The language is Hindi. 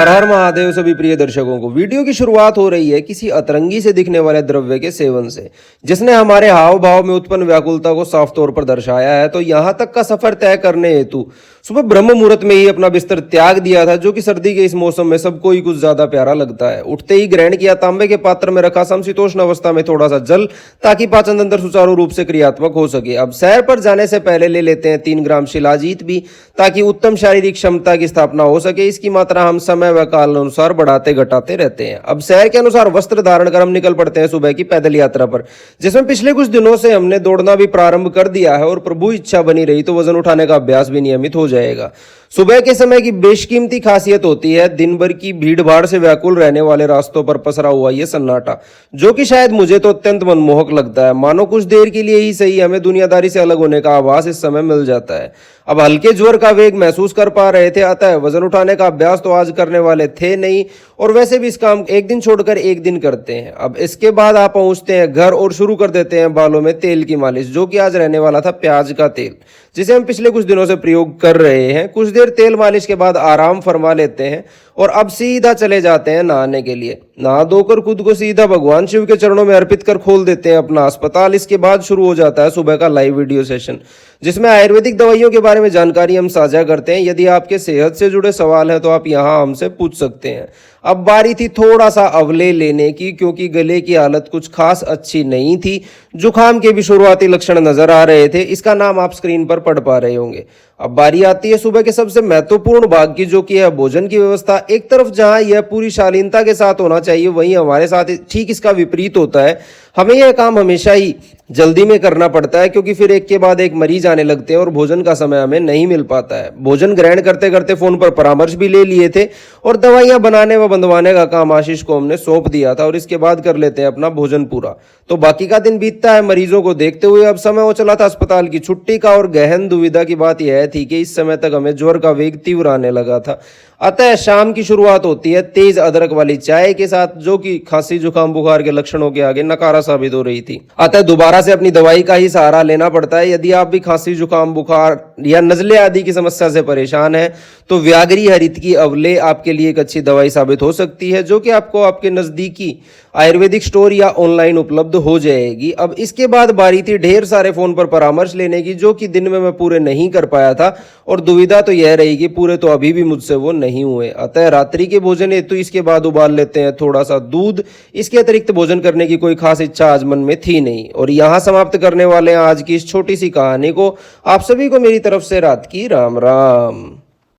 हर हर महादेव सभी प्रिय दर्शकों को। वीडियो की शुरुआत हो रही है किसी अतरंगी से दिखने वाले द्रव्य के सेवन से, जिसने हमारे हाव भाव में उत्पन्न व्याकुलता को साफ तौर पर दर्शाया है। तो यहां तक का सफर तय करने हेतु सुबह ब्रह्म मुहूर्त में ही अपना बिस्तर त्याग दिया था, जो कि सर्दी के इस मौसम में सबको ही कुछ ज्यादा प्यारा लगता है। उठते ही ग्रहण किया तांबे के पात्र में रखा समशीतोष्ण अवस्था में थोड़ा सा जल, ताकि पाचन तंत्र सुचारू रूप से क्रियात्मक हो सके। अब सैर पर जाने से पहले ले लेते हैं 3 ग्राम शिलाजीत भी, ताकि उत्तम शारीरिक क्षमता की स्थापना हो सके। इसकी मात्रा हम समय व काल अनुसार बढ़ाते घटाते रहते हैं। अब शहर के अनुसार वस्त्र धारण कर हम निकल पड़ते हैं सुबह की पैदल यात्रा पर, जिसमें पिछले कुछ दिनों से हमने दौड़ना भी प्रारंभ कर दिया है और प्रभु इच्छा बनी रही तो वजन उठाने का अभ्यास भी नियमित हो जाएगा। सुबह के समय की बेशकीमती खासियत होती है दिन भर की भीड़ भाड़ से व्याकुल रहने वाले रास्तों पर पसरा हुआ ये सन्नाटा, जो कि शायद मुझे तो अत्यंत मनमोहक लगता है। मानो कुछ देर के लिए ही सही हमें दुनियादारी से अलग होने का आभास इस समय मिल जाता है। अब हल्के ज्वर का वेग महसूस कर पा रहे थे, अतः वजन उठाने का अभ्यास तो आज करने वाले थे नहीं, और वैसे भी इस काम एक दिन छोड़कर एक दिन करते हैं। अब इसके बाद आप पहुंचते हैं घर और शुरू कर देते हैं बालों में तेल की मालिश, जो कि आज रहने वाला था प्याज का तेल, जिसे हम पिछले कुछ दिनों से प्रयोग कर रहे हैं। कुछ देर तेल मालिश के बाद आराम फरमा लेते हैं और अब सीधा चले जाते हैं नहाने के लिए। नहा धोकर खुद को सीधा भगवान शिव के चरणों में अर्पित कर खोल देते हैं अपना अस्पताल। इसके बाद शुरू हो जाता है सुबह का लाइव वीडियो सेशन, जिसमें आयुर्वेदिक दवाइयों के बारे में जानकारी हम साझा करते हैं। यदि आपके सेहत से जुड़े सवाल हैं तो आप यहां हमसे पूछ सकते हैं। अब बारी थी थोड़ा सा अवले लेने की, क्योंकि गले की हालत कुछ खास अच्छी नहीं थी। जुकाम के भी शुरुआती लक्षण नजर आ रहे थे। इसका नाम आप स्क्रीन पर पढ़ पा रहे होंगे। अब बारी आती है सुबह के सबसे महत्वपूर्ण भाग की, जो कि है भोजन की व्यवस्था। एक तरफ जहां यह पूरी शालीनता के साथ होना चाहिए, वहीं हमारे साथ ठीक इसका विपरीत होता है। हमें यह काम हमेशा ही जल्दी में करना पड़ता है, क्योंकि फिर एक के बाद एक मरीज आने लगते हैं और भोजन का समय हमें नहीं मिल पाता है। भोजन ग्रहण करते करते फोन पर परामर्श भी ले लिए थे और दवाइयां बनाने व बंधवाने का काम आशीष को हमने सौंप दिया था, और इसके बाद कर लेते हैं अपना भोजन पूरा। तो बाकी का दिन बीतता है मरीजों को देखते हुए। अब समय हो चला था अस्पताल की छुट्टी का, और गहन दुविधा की बात यह थी कि इस समय तक हमें ज्वर का वेग तीव्र आने लगा था। अतः शाम की शुरुआत होती है तेज अदरक वाली चाय के साथ, जो कि खांसी जुकाम बुखार के लक्षणों के आगे नकारा साबित हो रही थी। अतः दोबारा से अपनी दवाई का ही सहारा लेना पड़ता है। यदि आप भी खांसी जुकाम बुखार या नजले आदि की समस्या से परेशान हैं, तो व्याघ्री हरित की अवले आपके लिए एक अच्छी दवाई साबित हो सकती है, जो कि आपको आपके नजदीकी आयुर्वेदिक स्टोर या ऑनलाइन उपलब्ध हो जाएगी। अब इसके बाद बारी थी ढेर सारे फोन पर परामर्श लेने की, जो कि दिन में मैं पूरे नहीं कर पाया था, और दुविधा तो यह रही कि पूरे तो अभी भी मुझसे वो नहीं हुए। अतः रात्रि के भोजन हेतु इसके बाद उबाल लेते हैं थोड़ा सा दूध। इसके अतिरिक्त भोजन करने की कोई खास इच्छा आज मन में थी नहीं। और यहां समाप्त करने वाले हैं आज की इस छोटी सी कहानी को। आप सभी को मेरी तरफ से रात की राम राम।